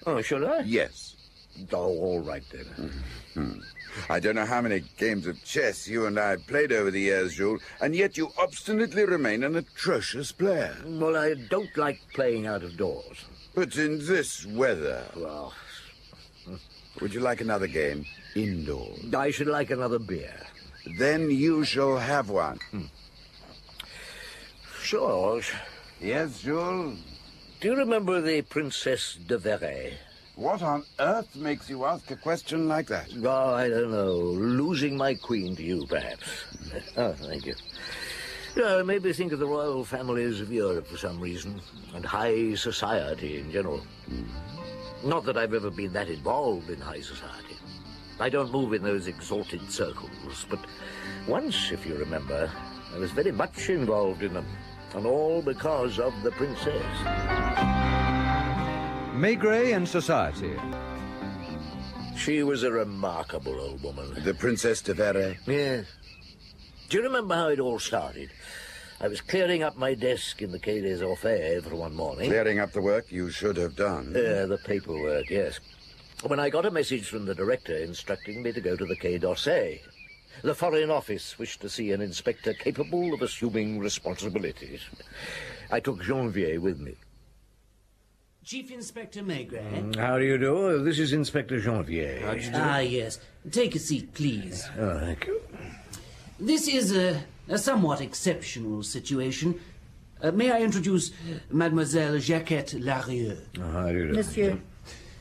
Oh, shall I? Yes. Oh, all right, then. I don't know how many games of chess you and I have played over the years, Jules, and yet you obstinately remain an atrocious player. Well, I don't like playing out of doors. But in this weather... Well, would you like another game? Indoors. I should like another beer. Then you shall have one. Georges, Yes, Jules? do you remember the Princess de Verre? What on earth makes you ask a question like that? Oh, I don't know. Losing my queen to you, perhaps. Oh, thank you. It made me think of the royal families of Europe for some reason, and high society in general. Not that I've ever been that involved in high society. I don't move in those exalted circles, but once, if you remember, I was very much involved in them, and all because of the princess. Maigret and society. She was a remarkable old woman. The Princess de Verre? Yes. Do you remember how it all started? I was clearing up my desk in the Quai des Orfèvres one morning. Clearing up the work you should have done. The paperwork, yes. When I got a message from the director instructing me to go to the Quai d'Orsay. The Foreign Office wished to see an inspector capable of assuming responsibilities. I took Janvier with me. Chief Inspector Maigret. How do you do? This is Inspector Janvier. How do you do? Ah, yes. Take a seat, please. Oh, thank you. This is a somewhat exceptional situation. May I introduce Mademoiselle Jacquette Larieux? Oh, how do you do? Monsieur.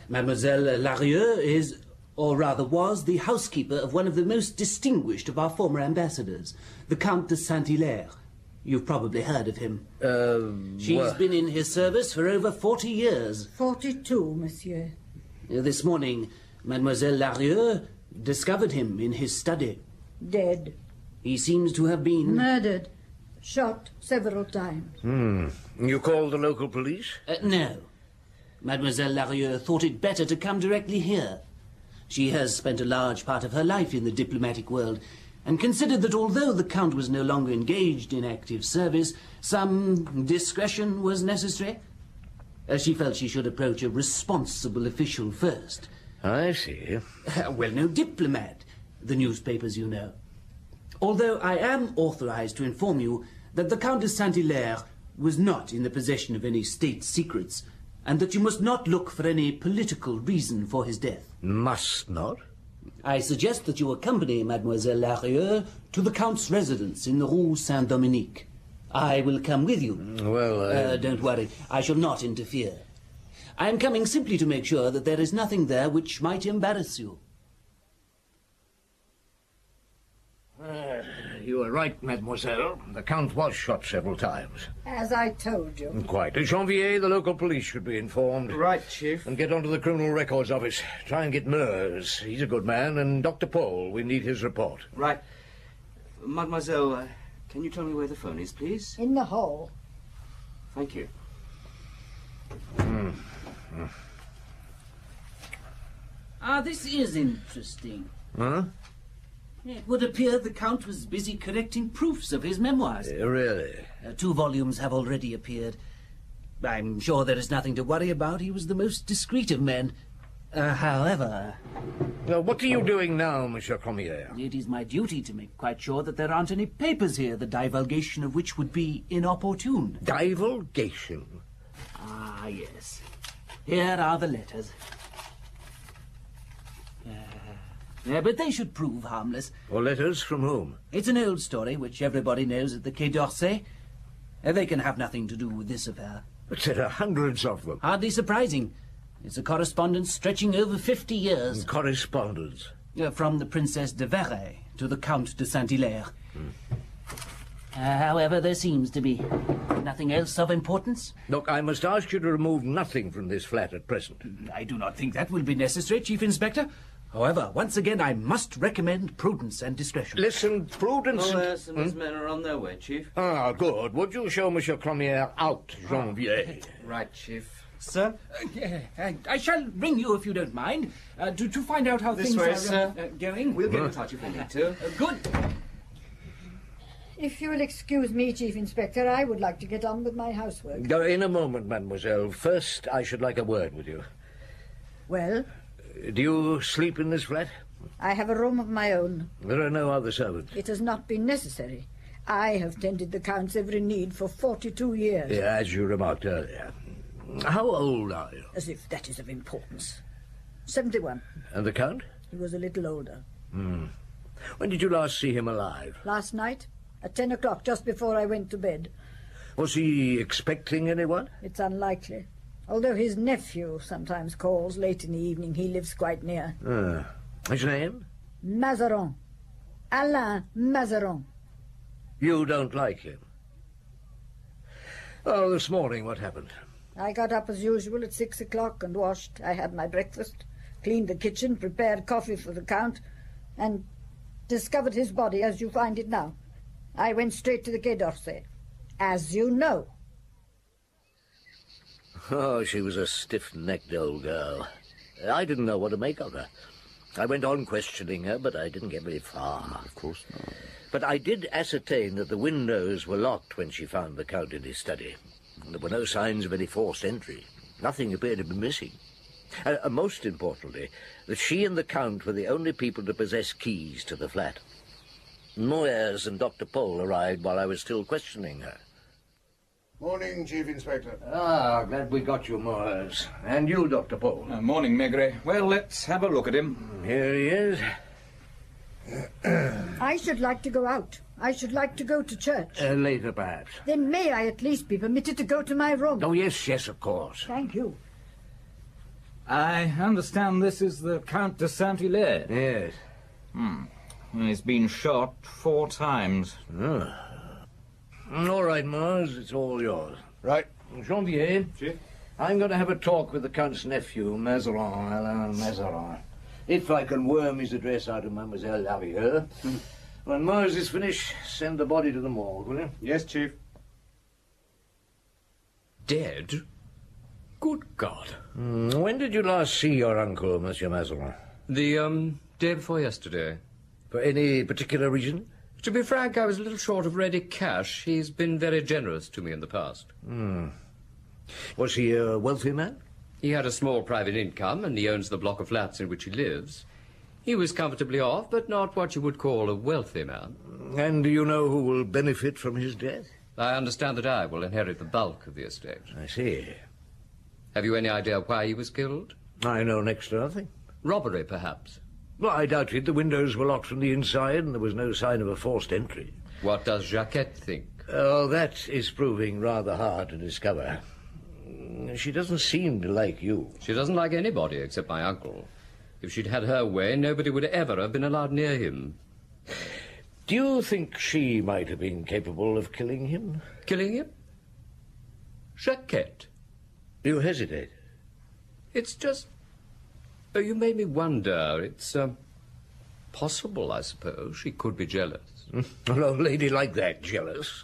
Mademoiselle Larieux is, or rather was, the housekeeper of one of the most distinguished of our former ambassadors, the Count de Saint-Hilaire. You've probably heard of him. She's been in his service for over 40 years. 42, monsieur. This morning, Mademoiselle Larieux discovered him in his study. Dead. He seems to have been... Murdered. Shot several times. You called the local police? No. Mademoiselle Larieux thought it better to come directly here. She has spent a large part of her life in the diplomatic world, and considered that although the Count was no longer engaged in active service, some discretion was necessary. She felt she should approach a responsible official first. I see. Well, no diplomat, the newspapers, you know. Although I am authorized to inform you that the Count de Saint-Hilaire was not in the possession of any state secrets, and that you must not look for any political reason for his death. Must not? I suggest that you accompany Mademoiselle Larieux to the Count's residence in the Rue Saint-Dominique. I will come with you. Well, Don't worry, I shall not interfere. I am coming simply to make sure that there is nothing there which might embarrass you. You are right, mademoiselle. The Count was shot several times. As I told you. Quite. Janvier, the local police should be informed. Right, Chief. And get onto the Criminal Records Office. Try and get Meurs. He's a good man. And Dr. Paul, we need his report. Right. Mademoiselle, can you tell me where the phone is, please? In the hall. Thank you. This is interesting. Huh? It would appear the Count was busy correcting proofs of his memoirs. Really? 2 volumes have already appeared. I'm sure there is nothing to worry about. He was the most discreet of men. However... Well, what are you doing now, Monsieur Commissaire? It is my duty to make quite sure that there aren't any papers here, the divulgation of which would be inopportune. Divulgation? Ah, yes. Here are the letters. But they should prove harmless. Or letters from whom? It's an old story, which everybody knows at the Quai d'Orsay. They can have nothing to do with this affair. But there are hundreds of them. Hardly surprising. It's a correspondence stretching over 50 years. Correspondence? From the Princess de Verre to the Count de Saint-Hilaire. However, there seems to be nothing else of importance. Look, I must ask you to remove nothing from this flat at present. I do not think that will be necessary, Chief Inspector. However, once again, I must recommend prudence and discretion. Listen, prudence... Molles and his men are on their way, Chief. Ah, good. Would you show Monsieur Cremière out, Janvier? Right, Chief. Sir? I shall ring you if you don't mind, to find out how This things way, are sir. going. We'll get in touch if we need to. Good. If you'll excuse me, Chief Inspector, I would like to get on with my housework. In a moment, mademoiselle. First, I should like a word with you. Well, Do you sleep in this flat? I have a room of my own. There are no other servants. It has not been necessary. I have tended the Count's every need for 42 years. Yeah, as you remarked earlier. How old are you? As if that is of importance. 71. And the Count? He was a little older. When did you last see him alive? Last night, at 10 o'clock, just before I went to bed. Was he expecting anyone? It's unlikely. Although his nephew sometimes calls late in the evening, he lives quite near. His name? Mazarin. Alain Mazarin. You don't like him? Oh, this morning, what happened? I got up as usual at 6 o'clock and washed. I had my breakfast, cleaned the kitchen, prepared coffee for the Count, and discovered his body as you find it now. I went straight to the Quai d'Orsay, as you know. Oh, she was a stiff-necked old girl. I didn't know what to make of her. I went on questioning her, but I didn't get very far. Of course not. But I did ascertain that the windows were locked when she found the Count in his study. There were no signs of any forced entry. Nothing appeared to be missing. Most importantly, that she and the Count were the only people to possess keys to the flat. Moyers and Dr. Pole arrived while I was still questioning her. Morning, Chief Inspector. Ah, glad we got you, Moyers. And you, Dr. Pole. Morning, Maigret. Well, let's have a look at him. Here he is. I should like to go out. I should like to go to church. Later, perhaps. Then may I at least be permitted to go to my room? Oh, yes, of course. Thank you. I understand this is the Count de Saint-Hilaire. Yes. He's been shot 4 times. All right, Mars, it's all yours. Right. Janvier, I'm going to have a talk with the Count's nephew, Mazarin, Alain Mazarin. If I can worm his address out of Mademoiselle Larieux. When Mars is finished, send the body to the morgue, will you? Yes, Chief. Dead? Good God. When did you last see your uncle, Monsieur Mazarin? The, day before yesterday. For any particular reason? To be frank, I was a little short of ready cash. He's been very generous to me in the past. Was he a wealthy man? He had a small private income, and he owns the block of flats in which he lives. He was comfortably off, but not what you would call a wealthy man. And do you know who will benefit from his death? I understand that I will inherit the bulk of the estate. I see. Have you any idea why he was killed? I know next to nothing. Robbery, perhaps. Well, I doubt it. The windows were locked from the inside, and there was no sign of a forced entry. What does Jacquette think? Oh, that is proving rather hard to discover. She doesn't seem to like you. She doesn't like anybody except my uncle. If she'd had her way, nobody would ever have been allowed near him. Do you think she might have been capable of killing him? Killing him? Jacquette? You hesitate. It's just... Oh, you made me wonder. It's, possible, I suppose. She could be jealous. Well, a lady like that, jealous.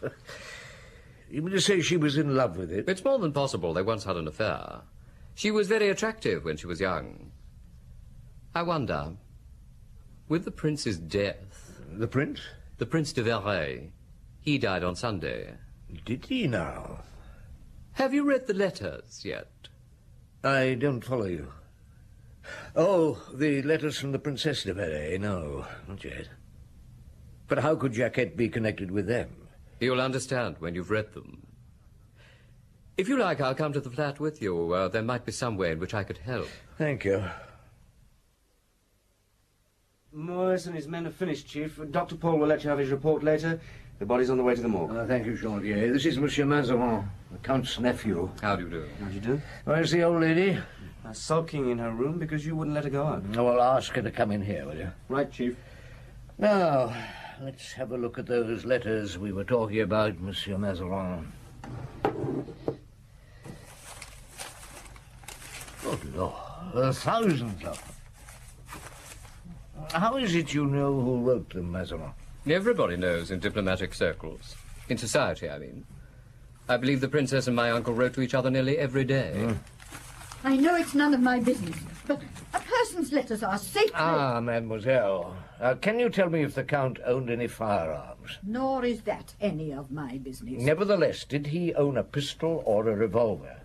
You mean to say she was in love with it? It's more than possible. They once had an affair. She was very attractive when she was young. I wonder, with the prince's death... The prince? The Prince de Verray. He died on Sunday. Did he now? Have you read the letters yet? I don't follow you. Oh, the letters from the Princess de Verray. No, not yet. But how could Jacquette be connected with them? You'll understand when you've read them. If you like, I'll come to the flat with you. There might be some way in which I could help. Thank you. Morris and his men have finished, Chief. Dr. Paul will let you have his report later. The body's on the way to the morgue. Thank you, Janvier. This is Monsieur Mazarin, the Count's nephew. How do you do? How'd you do? Where's the old lady? Sulking in her room because you wouldn't let her go out. Oh, well, ask her to come in here, will you? Right, Chief. Now, let's have a look at those letters we were talking about, Monsieur Mazarin. Good Lord, thousands of them. How is it you know who wrote them, Mazarin? Everybody knows in diplomatic circles. In society, I mean. I believe the princess and my uncle wrote to each other nearly every day. I know it's none of my business, but a person's letters are sacred. Ah, mademoiselle. Can you tell me if the Count owned any firearms? Nor is that any of my business. Nevertheless, did he own a pistol or a revolver?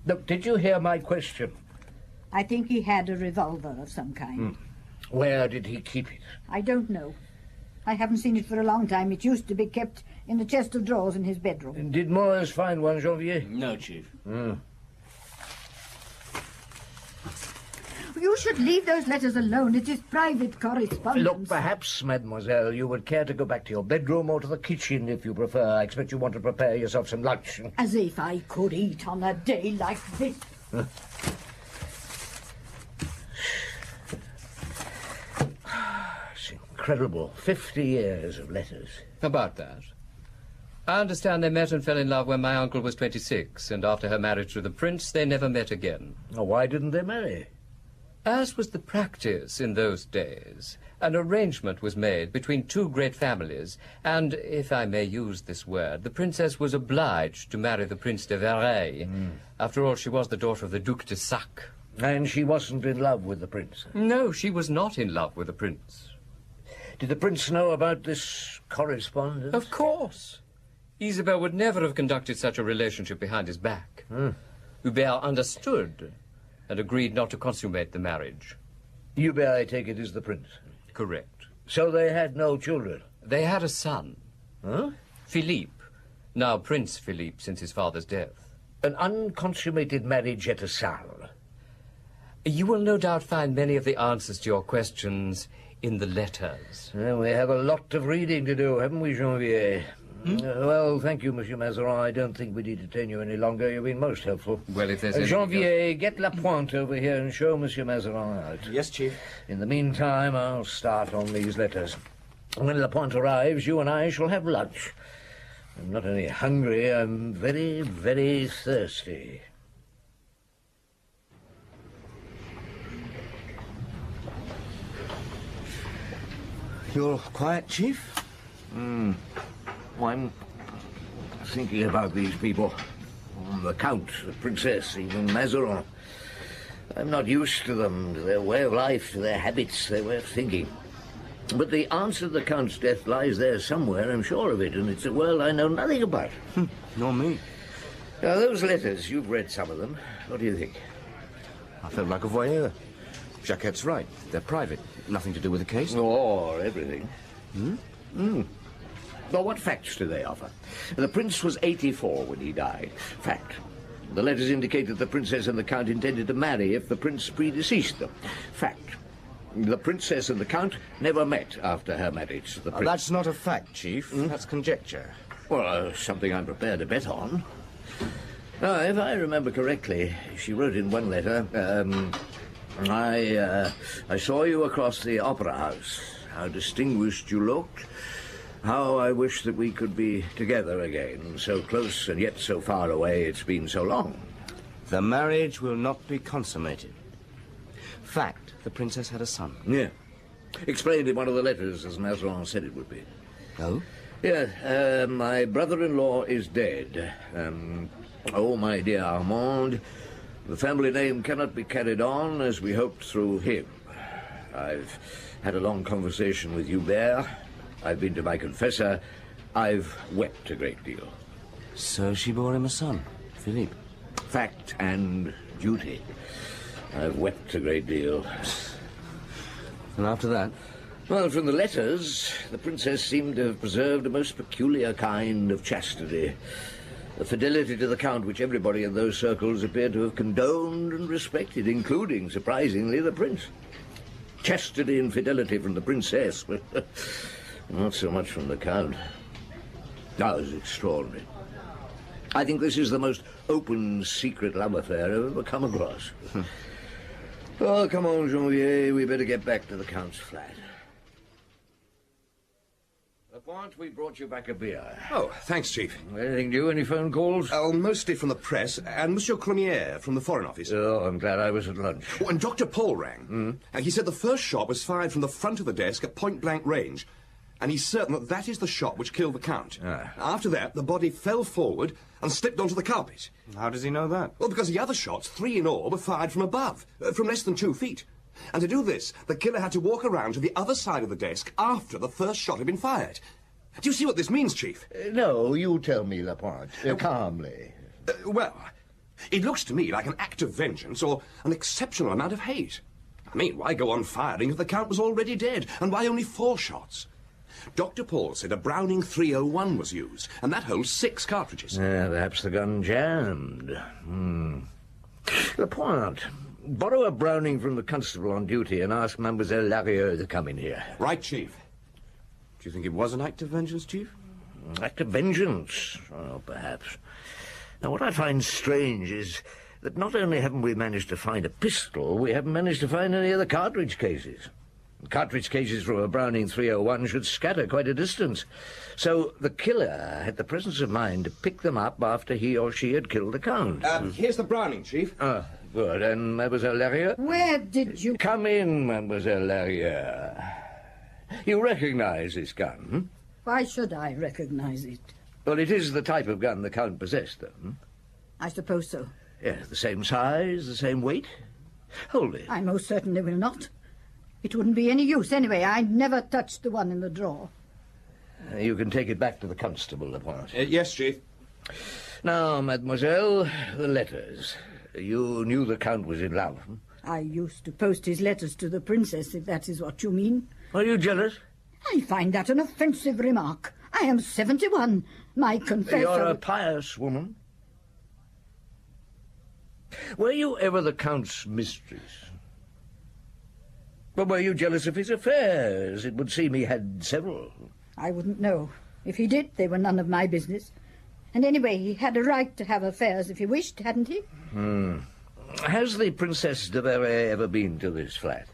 Look, did you hear my question? I think he had a revolver of some kind. Where did he keep it? I don't know. I haven't seen it for a long time. It used to be kept in the chest of drawers in his bedroom. Did Moyes find one, Janvier? No, Chief. You should leave those letters alone. It is private correspondence. Look, perhaps, mademoiselle, you would care to go back to your bedroom or to the kitchen if you prefer. I expect you want to prepare yourself some lunch. As if I could eat on a day like this. It's incredible. 50 years of letters. About that. I understand they met and fell in love when my uncle was 26, and after her marriage to the prince, they never met again. Why didn't they marry? As was the practice in those days, an arrangement was made between two great families, and, if I may use this word, the princess was obliged to marry the Prince de Verey. After all, she was the daughter of the Duc de Sac. And she wasn't in love with the prince? No, she was not in love with the prince. Did the prince know about this correspondence? Of course. Isabel would never have conducted such a relationship behind his back. Hubert understood and agreed not to consummate the marriage. Hubert, I take it, is the prince? Correct. So they had no children? They had a son. Huh? Philippe, now Prince Philippe since his father's death. An unconsummated marriage at a Salle. You will no doubt find many of the answers to your questions in the letters. Well, we have a lot of reading to do, haven't we, Janvier? Well, thank you, Monsieur Mazarin. I don't think we need to detain you any longer. You've been most helpful. Well, if there's anything Janvier, get Lapointe over here and show Monsieur Mazarin out. Yes, Chief. In the meantime, I'll start on these letters. When Lapointe arrives, you and I shall have lunch. I'm not only hungry, I'm very, very thirsty. You're quiet, Chief? Well, I'm thinking about these people. The Count, the Princess, even Mazarin. I'm not used to them, to their way of life, to their habits, their way of thinking. But the answer to the Count's death lies there somewhere, I'm sure of it, and it's a world I know nothing about. Nor me. Now, those letters, you've read some of them. What do you think? I felt like a voyeur. Jacquette's right. They're private. Nothing to do with the case. Or everything. Well, what facts do they offer? The prince was 84 when he died. Fact. The letters indicate that the princess and the count intended to marry if the prince predeceased them. Fact. The princess and the count never met after her marriage to the prince. That's not a fact, Chief. That's conjecture. Well, something I'm prepared to bet on. If I remember correctly, she wrote in one letter, I saw you across the opera house. How distinguished you looked. How I wish that we could be together again. So close and yet so far away. It's been so long. The marriage will not be consummated. Fact, the princess had a son. Yeah. Explained in one of the letters, as Mazarin said it would be. Oh? Yeah, my brother-in-law is dead. Oh, my dear Armand, the family name cannot be carried on as we hoped through him. I've had a long conversation with Hubert. I've been to my confessor. I've wept a great deal. So she bore him a son, Philippe. Fact and duty. I've wept a great deal. And after that? Well, from the letters, the princess seemed to have preserved a most peculiar kind of chastity. A fidelity to the count which everybody in those circles appeared to have condoned and respected, including, surprisingly, the prince. Chastity and fidelity from the princess, but not so much from the count. That was extraordinary. I think this is the most open, secret love affair I've ever come across. Oh, come on, Janvier. We better get back to the Count's flat. Lapointe, we brought you back a beer. Oh, thanks, Chief. Anything new? Any phone calls? Oh, mostly from the press, and Monsieur Cremier from the Foreign Office. Oh, I'm glad I was at lunch. Oh, and Dr. Paul rang. He said the first shot was fired from the front of the desk at point-blank range, and he's certain that that is the shot which killed the Count. After that, the body fell forward and slipped onto the carpet. How does he know that? Well, because the other shots, 3 in all, were fired from above, from less than 2 feet. And to do this, the killer had to walk around to the other side of the desk after the first shot had been fired. Do you see what this means, Chief? No, you tell me, Lapointe. Calmly. Well, It looks to me like an act of vengeance or an exceptional amount of hate. I mean, why go on firing if the Count was already dead? And why only 4 shots? Dr. Paul said a Browning 301 was used, and that holds 6 cartridges. Perhaps the gun jammed. Lapointe, borrow a Browning from the constable on duty and ask Mademoiselle Larieux to come in here. Right, Chief. Do you think it was an act of vengeance, Chief? Act of vengeance? Oh, perhaps. Now, what I find strange is that not only haven't we managed to find a pistol, we haven't managed to find any other cartridge cases. Cartridge cases from a Browning 301 should scatter quite a distance. So the killer had the presence of mind to pick them up after he or she had killed the Count. Here's the Browning, Chief. Ah, good. And Mademoiselle Larieux? Where did you... Come in, Mademoiselle Larieux. You recognize this gun, hmm? Why should I recognize it? Well, it is the type of gun the Count possessed, though. Hmm? I suppose so. Yes, the same size, the same weight. Hold it. I most certainly will not. It wouldn't be any use anyway. I never touched the one in the drawer. You can take it back to the constable, Lapointe. Yes, Chief. Now, mademoiselle, the letters. You knew the Count was in love. Hmm? I used to post his letters to the princess, if that is what you mean. Are you jealous? I find that an offensive remark. I am 71. My confessor... You're a pious woman. Were you ever the Count's mistress? But were you jealous of his affairs? It would seem he had several. I wouldn't know. If he did, they were none of my business. And anyway, he had a right to have affairs if he wished, hadn't he? Has the Princess de Verre ever been to this flat?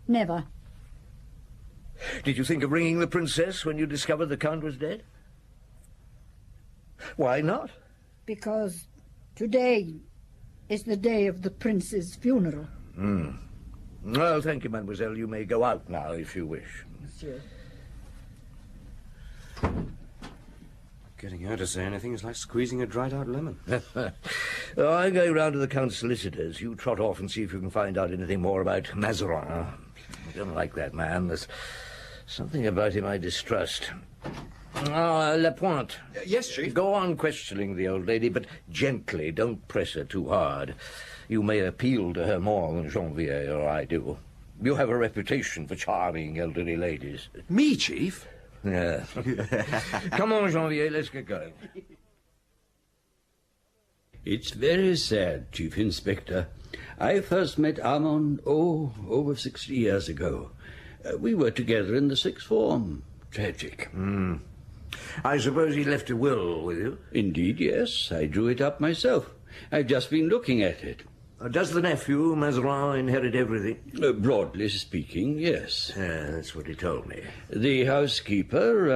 Never. Did you think of ringing the Princess when you discovered the Count was dead? Why not? Because today is the day of the Prince's funeral. Well, thank you, mademoiselle. You may go out now if you wish. Monsieur. Getting her to say anything is like squeezing a dried-out lemon. Oh, I'm going round to the Count's solicitors. You trot off and see if you can find out anything more about Mazarin. I don't like that man. There's something about him I distrust. Lapointe. Yes, Chief? Go on questioning the old lady, but gently. Don't press her too hard. You may appeal to her more than Janvier or I do. You have a reputation for charming elderly ladies. Me, Chief? Yeah. Come on, Janvier, let's get going. It's very sad, Chief Inspector. I first met Armand, over 60 years ago. We were together in the sixth form. Tragic. I suppose he left a will with you? Indeed, yes. I drew it up myself. I've just been looking at it. Does the nephew, Mazarin, inherit everything? Broadly speaking, yes. That's what he told me. The housekeeper,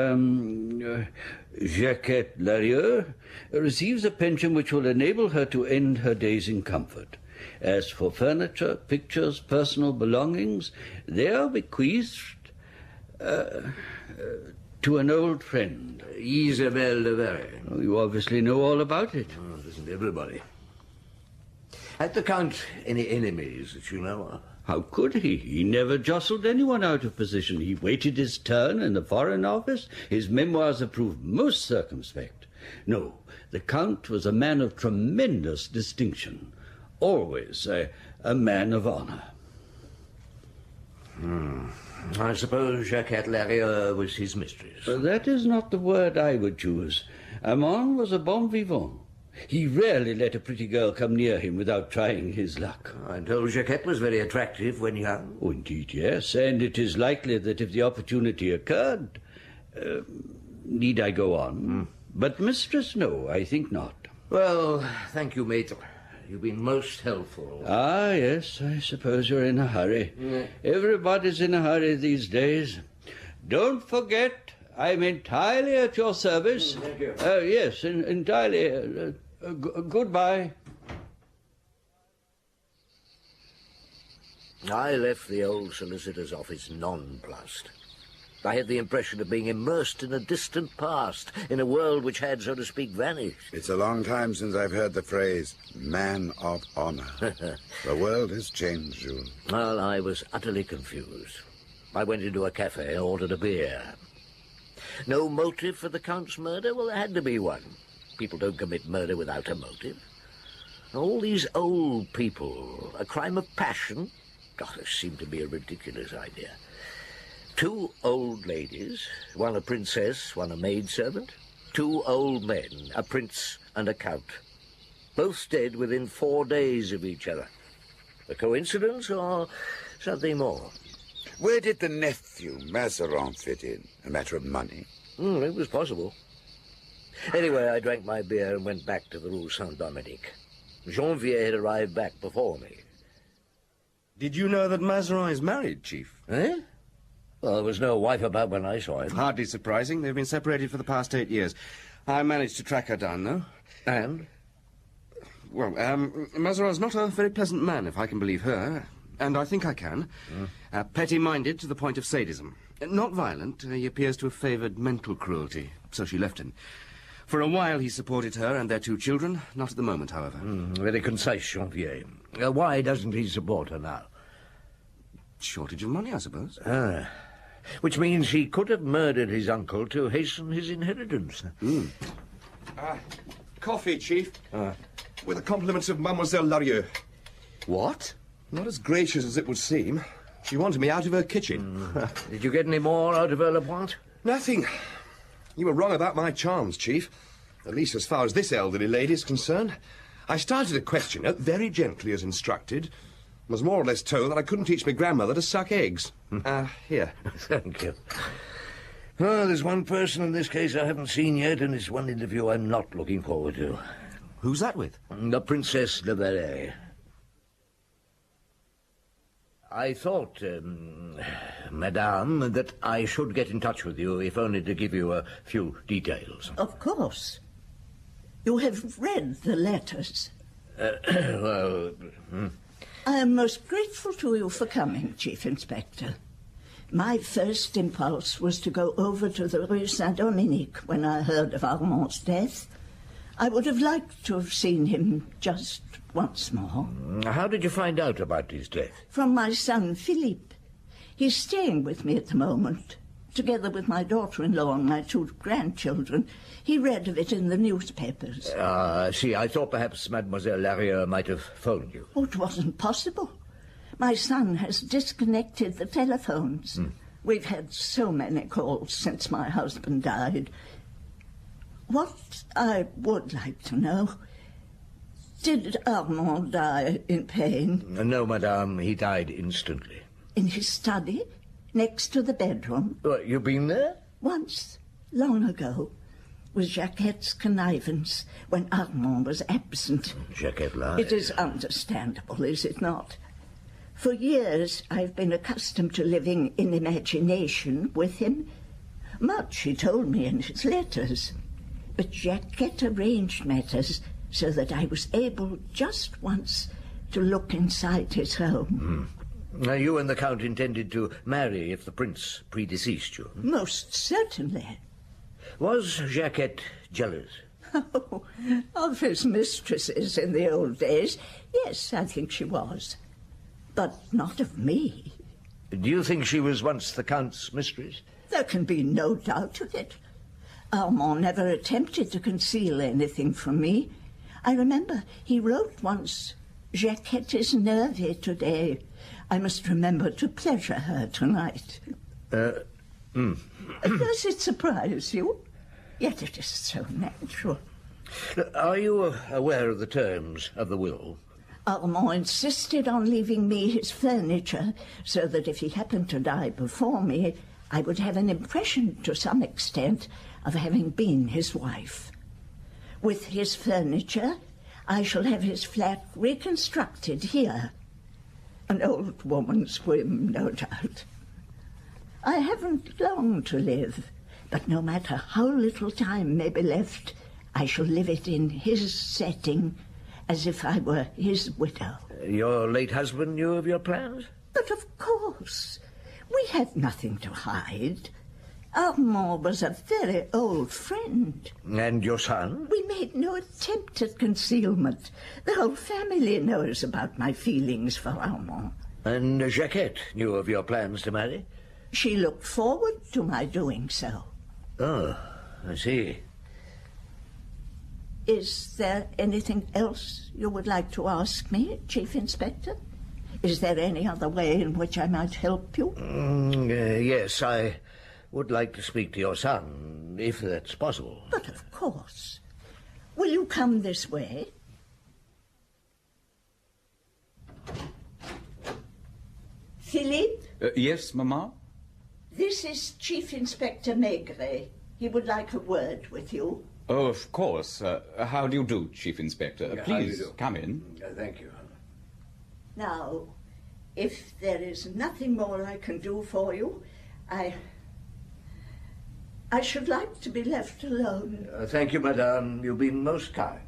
Jacquette Larieux, receives a pension which will enable her to end her days in comfort. As for furniture, pictures, personal belongings, they are bequeathed to an old friend. Isabelle de Verre. Oh, you obviously know all about it. Oh, doesn't everybody? Had the Count any enemies that you know of? How could he? He never jostled anyone out of position. He waited his turn in the Foreign Office. His memoirs have proved most circumspect. No, the Count was a man of tremendous distinction. Always a man of honor. I suppose Jacquette Larieux was his mistress. That is not the word I would choose. Armand was a bon vivant. He rarely let a pretty girl come near him without trying his luck. I'm told Jacquette was very attractive when young. Oh, indeed, yes, and it is likely that if the opportunity occurred... need I go on? But mistress, no, I think not. Well, thank you, Maître. You've been most helpful. Ah, yes, I suppose you're in a hurry. Everybody's in a hurry these days. Don't forget, I'm entirely at your service. Thank you. Yes, entirely. Goodbye. I left the old solicitor's office nonplussed. I had the impression of being immersed in a distant past, in a world which had, so to speak, vanished. It's a long time since I've heard the phrase, man of honor. The world has changed, Jules. Well, I was utterly confused. I went into a cafe and ordered a beer. No motive for the Count's murder? Well, there had to be one. People don't commit murder without a motive. All these old people, a crime of passion? God, this seemed to be a ridiculous idea. 2 old ladies, one a princess, one a maidservant. 2 old men, a prince and a count. Both dead within 4 days of each other. A coincidence or something more? Where did the nephew, Mazarin, fit in? A matter of money? It was possible. Anyway, I drank my beer and went back to the Rue Saint-Dominique. Janvier had arrived back before me. Did you know that Mazarin is married, Chief? Eh? Well, there was no wife about when I saw him. Hardly surprising. They've been separated for the past 8 years. I managed to track her down, though. And? Well, Mazarin's not a very pleasant man, if I can believe her. And I think I can. Petty-minded to the point of sadism. Not violent. He appears to have favoured mental cruelty. So she left him. For a while he supported her and their 2 children. Not at the moment, however. Very concise, Janvier. Why doesn't he support her now? Shortage of money, I suppose. Which means he could have murdered his uncle to hasten his inheritance. Coffee, Chief. With the compliments of Mademoiselle Larieux. What? Not as gracious as it would seem. She wanted me out of her kitchen. Did you get any more out of her, Lapointe? Nothing. You were wrong about my charms, Chief. At least as far as this elderly lady is concerned. I started to question her, very gently as instructed. Was more or less told that I couldn't teach my grandmother to suck eggs. Here. Thank you. Well, there's one person in this case I haven't seen yet, and it's one interview I'm not looking forward to. Who's that with? The Princess de Valais. I thought, Madame, that I should get in touch with you, if only to give you a few details. Of course. You have read the letters. Well... I am most grateful to you for coming, Chief Inspector. My first impulse was to go over to the Rue Saint-Dominique when I heard of Armand's death. I would have liked to have seen him just once more. How did you find out about his death? From my son, Philippe. He's staying with me at the moment, together with my daughter-in-law and my 2 grandchildren. He read of it in the newspapers. See, I thought perhaps Mademoiselle Larieux might have phoned you. Oh, it wasn't possible. My son has disconnected the telephones. We've had so many calls since my husband died. What I would like to know, did Armand die in pain? No, Madame, he died instantly. In his study, next to the bedroom? You've been there? Once, long ago, with Jacquette's connivance when Armand was absent. Jacquette lied. It is understandable, is it not? For years I've been accustomed to living in imagination with him. Much he told me in his letters. But Jacquette arranged matters so that I was able just once to look inside his home. Now, you and the Count intended to marry if the Prince predeceased you. Most certainly. Was Jacquette jealous? Oh, of his mistresses in the old days, yes, I think she was. But not of me. Do you think she was once the Count's mistress? There can be no doubt of it. Armand never attempted to conceal anything from me. I remember he wrote once, "Jacquette is nervy today. I must remember to pleasure her tonight." Does it surprise you? Yet it is so natural. Are you aware of the terms of the will? Armand insisted on leaving me his furniture, so that if he happened to die before me, I would have an impression, to some extent, of having been his wife. With his furniture, I shall have his flat reconstructed here. An old woman's whim, no doubt. I haven't long to live, but no matter how little time may be left, I shall live it in his setting, as if I were his widow. Your late husband knew of your plans? But of course. We had nothing to hide. Armand was a very old friend. And your son? We made no attempt at concealment. The whole family knows about my feelings for Armand. And Jacquette knew of your plans to marry? She looked forward to my doing so. Oh, I see. Is there anything else you would like to ask me, Chief Inspector? Is there any other way in which I might help you? Yes, I would like to speak to your son, if that's possible. But of course. Will you come this way? Philippe? Yes, Mamma? This is Chief Inspector Maigret. He would like a word with you. Oh, of course. How do you do, Chief Inspector? Please, come in. Thank you. Now, if there is nothing more I can do for you, I should like to be left alone. Thank you, madame. You've been most kind.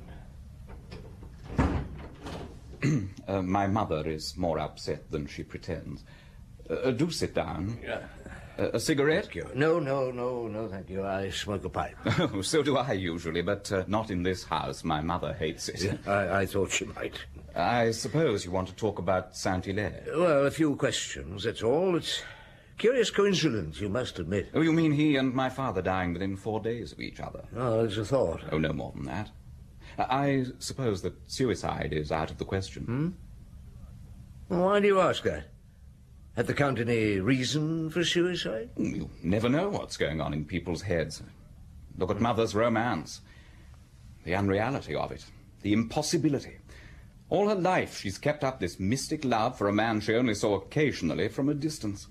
My mother is more upset than she pretends. Do sit down. A cigarette? Thank you. No, thank you. I smoke a pipe. Oh, so do I usually, but not in this house. My mother hates it. Yeah, I thought she might. I suppose you want to talk about Saint-Hilaire. Well, a few questions, that's all. It's a curious coincidence, you must admit. Oh, you mean he and my father dying within 4 days of each other? Oh, it's a thought. Oh, no more than that. I suppose that suicide is out of the question. Why do you ask that? Had the Count any reason for suicide? You never know what's going on in people's heads. Look at Mother's romance. The unreality of it. The impossibility. All her life she's kept up this mystic love for a man she only saw occasionally from a distance.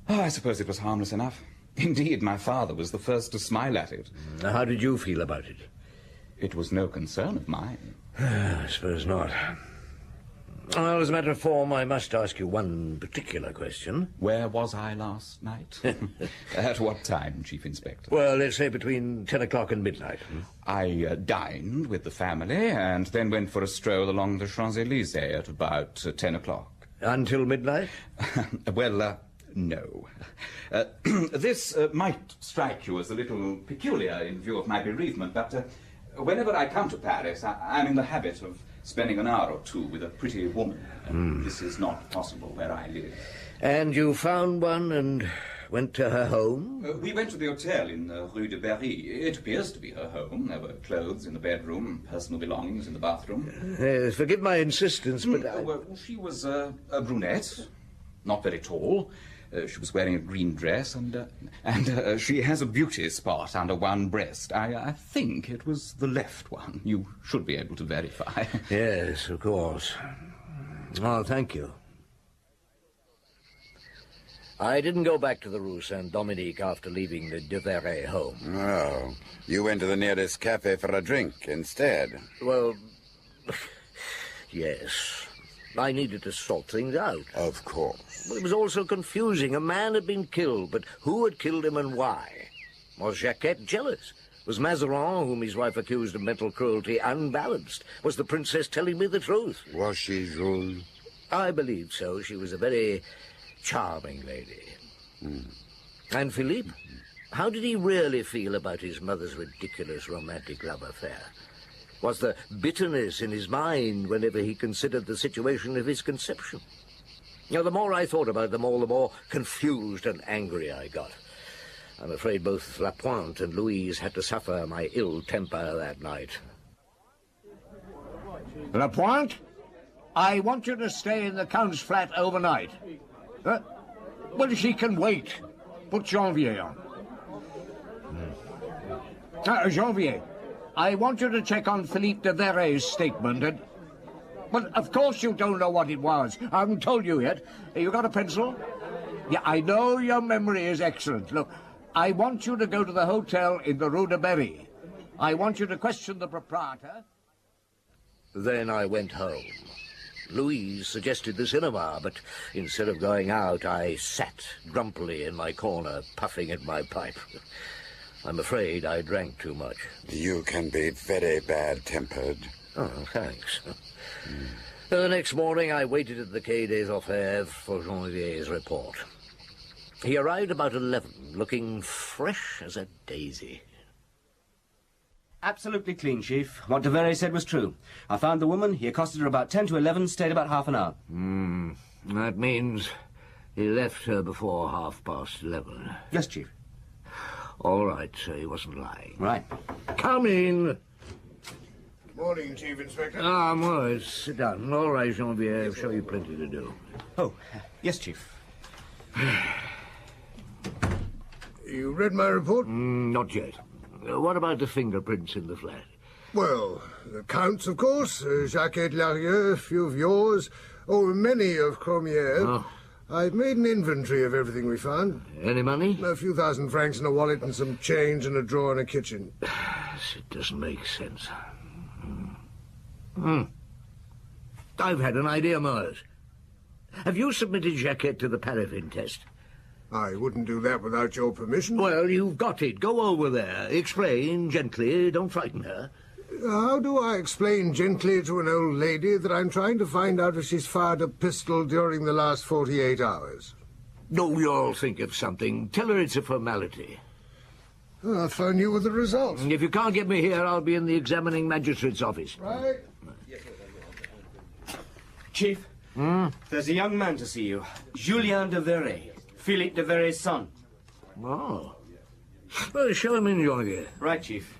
Oh, I suppose it was harmless enough. Indeed, my father was the first to smile at it. How did you feel about it? It was no concern of mine. I suppose not. Well, as a matter of form, I must ask you one particular question. Where was I last night? At what time, Chief Inspector? Well, let's say between 10 o'clock and midnight. I dined with the family and then went for a stroll along the Champs-Élysées at about 10 o'clock. Until midnight? Well, no. This might strike you as a little peculiar in view of my bereavement, but whenever I come to Paris, I'm in the habit of spending an hour or two with a pretty woman. And this is not possible where I live. And you found one and went to her home? We went to the hotel in Rue de Berry. It appears to be her home. There were clothes in the bedroom, personal belongings in the bathroom. Forgive my insistence, but Well, she was a brunette, not very tall. She was wearing a green dress, and she has a beauty spot under one breast. I think it was the left one. You should be able to verify. Yes, of course. Oh, thank you. I didn't go back to the Rue Saint-Dominique after leaving the de Verre home. Oh, you went to the nearest cafe for a drink instead. Well, yes. I needed to sort things out. Of course. Well, it was all so confusing. A man had been killed, but who had killed him and why? Was Jacquette jealous? Was Mazarin, whom his wife accused of mental cruelty, unbalanced? Was the princess telling me the truth? Was she, Jules? I believe so. She was a very charming lady. And Philippe? How did he really feel about his mother's ridiculous romantic love affair? Was there bitterness in his mind whenever he considered the situation of his conception? Now, the more I thought about them all, the more confused and angry I got. I'm afraid both Lapointe and Louise had to suffer my ill temper that night. Lapointe, I want you to stay in the Count's flat overnight. Well, she can wait. Put Janvier on. Janvier, I want you to check on Philippe de Verre's statement and... Well, of course you don't know what it was. I haven't told you yet. You got a pencil? Yeah, I know your memory is excellent. Look, I want you to go to the hotel in the Rue de Berry. I want you to question the proprietor. Then I went home. Louise suggested the cinema, but instead of going out, I sat grumpily in my corner, puffing at my pipe. I'm afraid I drank too much. You can be very bad-tempered. Oh, thanks. The next morning, I waited at the Quai des Orfèvres for Janvier's report. He arrived about 11, looking fresh as a daisy. Absolutely clean, Chief. What de Verre said was true. I found the woman, he accosted her about 10 to 11, stayed about half an hour. That means he left her before 11:30. Yes, Chief. All right, so he wasn't lying. Right. Come in. Morning, Chief Inspector. Ah, Morris, sit down. All right, Jean-Pierre, I'll show you plenty to do. Oh, yes, Chief. You read my report? Not yet. What about the fingerprints in the flat? Well, the Count's, of course, Jacquet Larieux, a few of yours, many of Cromier's. Oh. I've made an inventory of everything we found. Any money? A few thousand francs in a wallet and some change in a drawer in a kitchen. It doesn't make sense. I've had an idea, Morris. Have you submitted Jacquet to the paraffin test? I wouldn't do that without your permission. Well, you've got it. Go over there. Explain gently. Don't frighten her. How do I explain gently to an old lady that I'm trying to find out if she's fired a pistol during the last 48 hours? No, you'll think of something. Tell her it's a formality. I'll phone you with the results. If you can't get me here, I'll be in the examining magistrate's office. Right. Chief, there's a young man to see you. Julien de Verre, Philippe de Verre's son. Oh. Well, show him in, Jean-Pierre. Right, Chief.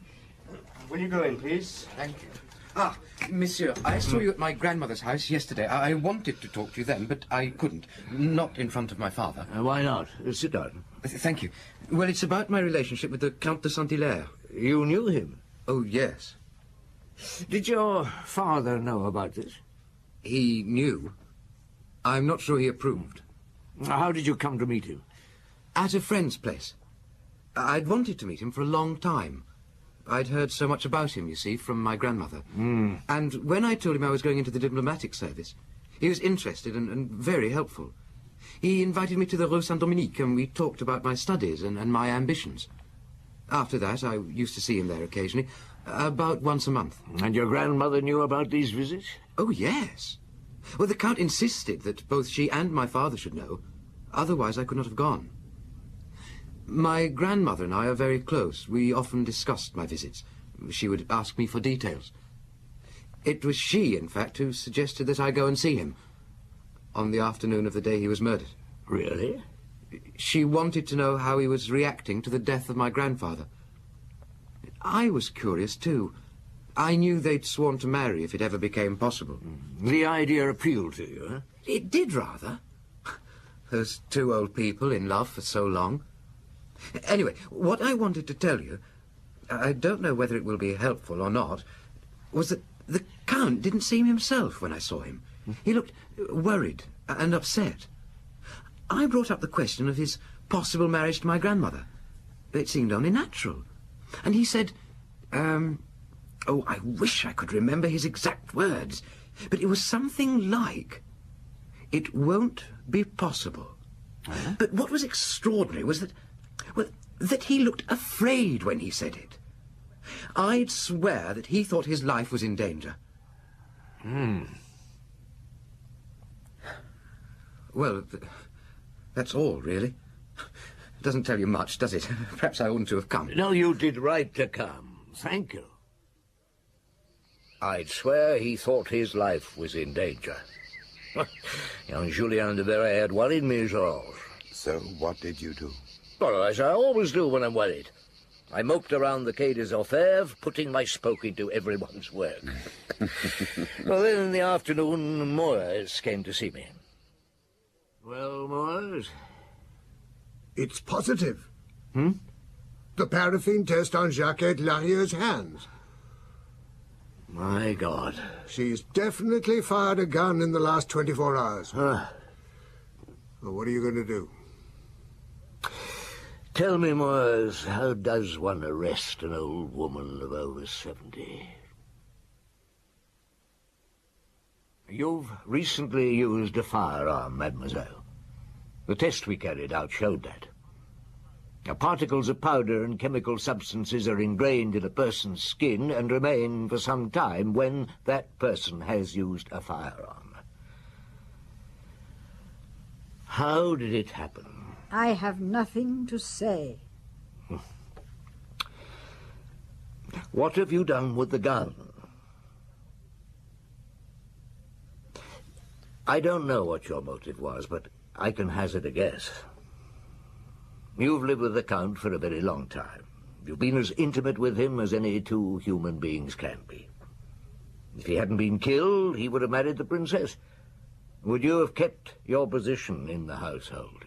Will you go in, please? Thank you. Ah, monsieur, I saw you at my grandmother's house yesterday. I wanted to talk to you then, but I couldn't. Not in front of my father. Why not? Sit down. Thank you. Well, it's about my relationship with the Count de Saint-Hilaire. You knew him? Oh, yes. Did your father know about this? He knew. I'm not sure he approved. How did you come to meet him? At a friend's place. I'd wanted to meet him for a long time. I'd heard so much about him, you see, from my grandmother. And when I told him I was going into the diplomatic service, he was interested and very helpful. He invited me to the Rue Saint-Dominique, and we talked about my studies and my ambitions. After that, I used to see him there occasionally, about once a month. And your grandmother knew about these visits? Oh, yes. Well, the Count insisted that both she and my father should know. Otherwise, I could not have gone. My grandmother and I are very close. We often discussed my visits. She would ask me for details. It was she, in fact, who suggested that I go and see him on the afternoon of the day he was murdered. Really? She wanted to know how he was reacting to the death of my grandfather. I was curious, too. I knew they'd sworn to marry if it ever became possible. The idea appealed to you, huh? It did, rather. Those two old people in love for so long. Anyway, what I wanted to tell you, I don't know whether it will be helpful or not, was that the Count didn't seem himself when I saw him. He looked worried and upset. I brought up the question of his possible marriage to my grandmother. It seemed only natural. And he said, oh, I wish I could remember his exact words, but it was something like, "It won't be possible." Huh? But what was extraordinary was that, well, that he looked afraid when he said it. I'd swear that he thought his life was in danger. Well, that's all, really. It doesn't tell you much, does it? Perhaps I oughtn't to have come. No, you did right to come. Thank you. I'd swear he thought his life was in danger. Young Julien de Verre had worried me, Georges. So what did you do? Well, as I always do when I'm worried. I moped around the Quai des Orfèvres, putting my spoke into everyone's work. Well, then in the afternoon, Moores came to see me. Well, Moores? It's positive. The paraffin test on Jacquet Larieux's hands. My God. She's definitely fired a gun in the last 24 hours. Well, what are you going to do? Tell me, Moores, how does one arrest an old woman of over 70? You've recently used a firearm, mademoiselle. The test we carried out showed that. Now, particles of powder and chemical substances are ingrained in a person's skin and remain for some time when that person has used a firearm. How did it happen? I have nothing to say. What have you done with the gun? I don't know what your motive was, but I can hazard a guess. You've lived with the Count for a very long time. You've been as intimate with him as any two human beings can be. If he hadn't been killed, he would have married the princess. Would you have kept your position in the household?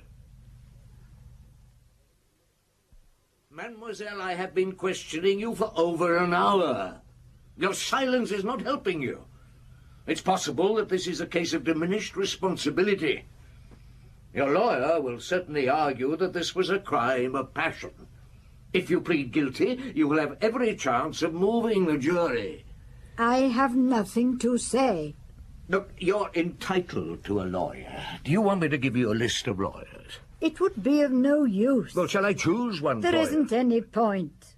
Mademoiselle, I have been questioning you for over an hour. Your silence is not helping you. It's possible that this is a case of diminished responsibility. Your lawyer will certainly argue that this was a crime of passion. If you plead guilty, you will have every chance of moving the jury. I have nothing to say. Look, you're entitled to a lawyer. Do you want me to give you a list of lawyers? It would be of no use. Well, shall I choose one There for you? isn't any point.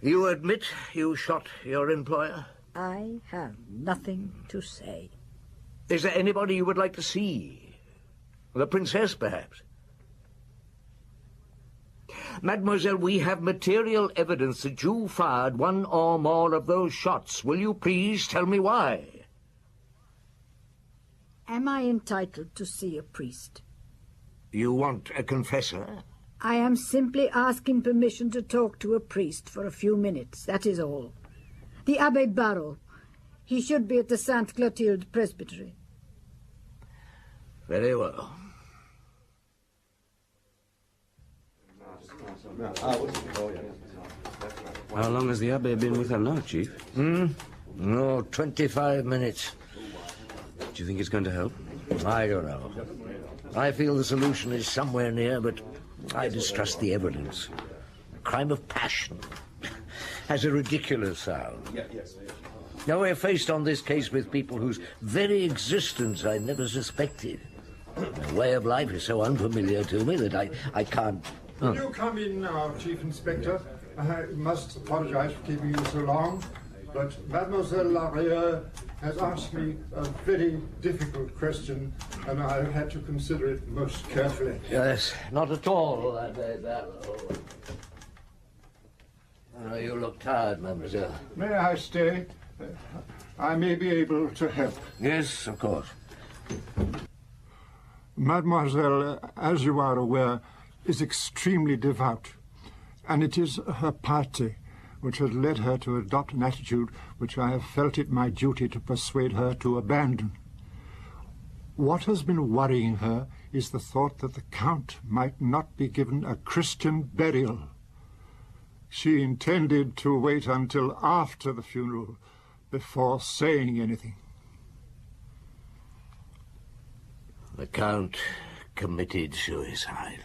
You admit you shot your employer? I have nothing to say. Is there anybody you would like to see? The princess, perhaps? Mademoiselle, we have material evidence that you fired one or more of those shots. Will you please tell me why? Am I entitled to see a priest? You want a confessor? I am simply asking permission to talk to a priest for a few minutes, that is all. The Abbé Barreau. He should be at the Sainte Clotilde Presbytery. Very well. How long has the Abbé been with her now, Chief? No, 25 minutes. Do you think it's going to help? I don't know. I feel the solution is somewhere near, but I distrust the evidence. A crime of passion has a ridiculous sound. Now we're faced on this case with people whose very existence I never suspected. Their way of life is so unfamiliar to me that I can't... Will you come in now, Chief Inspector? I must apologize for keeping you so long, but Mademoiselle Larrieux has asked me a very difficult question, and I've had to consider it most carefully. Yes, not at all, Abbé Barreau. You look tired, mademoiselle. May I stay? I may be able to help. Yes, of course. Mademoiselle, as you are aware, is extremely devout, and it is her piety which has led her to adopt an attitude which I have felt it my duty to persuade her to abandon. What has been worrying her is the thought that the Count might not be given a Christian burial. She intended to wait until after the funeral before saying anything. The Count committed suicide.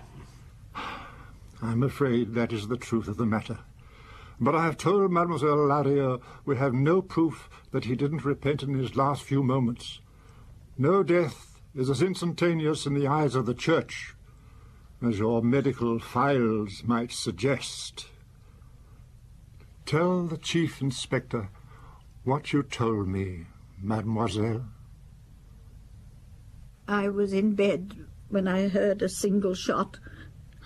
I'm afraid that is the truth of the matter. But I have told Mademoiselle Larrieux we have no proof that he didn't repent in his last few moments. No death is as instantaneous in the eyes of the Church as your medical files might suggest. Tell the Chief Inspector what you told me, Mademoiselle. I was in bed when I heard a single shot.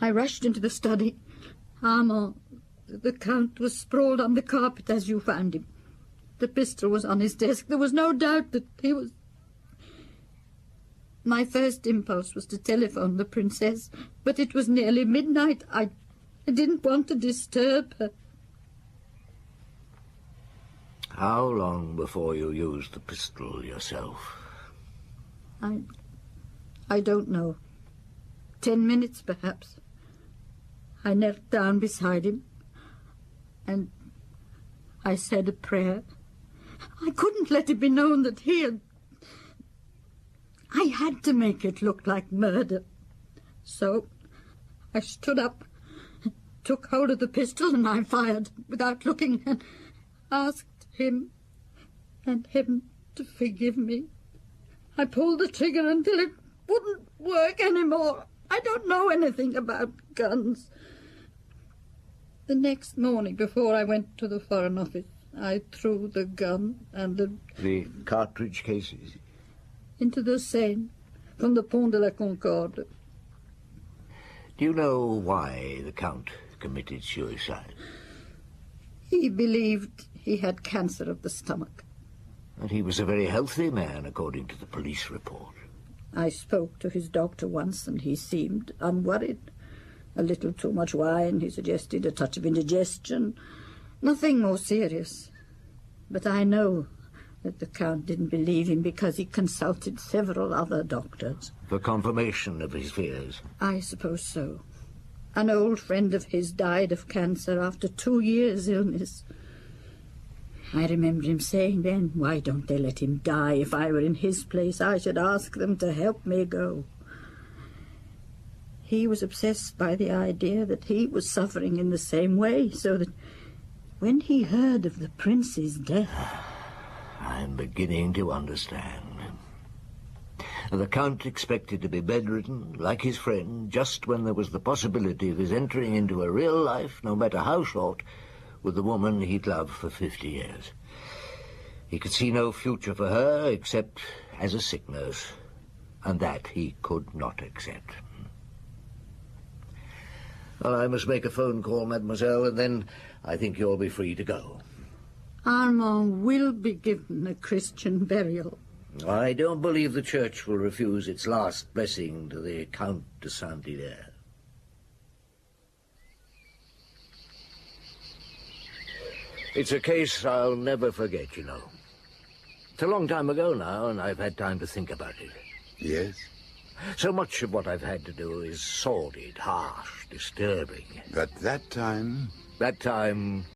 I rushed into the study. Armand, the Count, was sprawled on the carpet as you found him. The pistol was on his desk. There was no doubt that he was... My first impulse was to telephone the princess, but it was nearly midnight. I didn't want to disturb her. How long before you used the pistol yourself? I don't know. 10 minutes, perhaps. I knelt down beside him, and I said a prayer. I couldn't let it be known that he had... I had to make it look like murder. So I stood up, took hold of the pistol, and I fired without looking, and asked him and him to forgive me. I pulled the trigger until it wouldn't work anymore. I don't know anything about guns. The next morning, before I went to the Foreign Office, I threw the gun and the cartridge cases into the Seine from the Pont de la Concorde. Do you know why the Count committed suicide? He believed he had cancer of the stomach. And he was a very healthy man, according to the police report. I spoke to his doctor once, and he seemed unworried. A little too much wine, he suggested, a touch of indigestion. Nothing more serious. But I know that the Count didn't believe him because he consulted several other doctors. For confirmation of his fears? I suppose so. An old friend of his died of cancer after 2 years' illness. I remember him saying then, why don't they let him die? If I were in his place, I should ask them to help me go. He was obsessed by the idea that he was suffering in the same way, so that when he heard of the prince's death... I'm beginning to understand. The Count expected to be bedridden, like his friend, just when there was the possibility of his entering into a real life, no matter how short, with the woman he'd loved for 50 years. He could see no future for her except as a sick nurse, and that he could not accept. Well, I must make a phone call, mademoiselle, and then I think you'll be free to go. Armand will be given a Christian burial. I don't believe the Church will refuse its last blessing to the Count de Saint-Hilaire. It's a case I'll never forget, you know. It's a long time ago now, and I've had time to think about it. Yes? So much of what I've had to do is sordid, harsh, disturbing. But that time... That time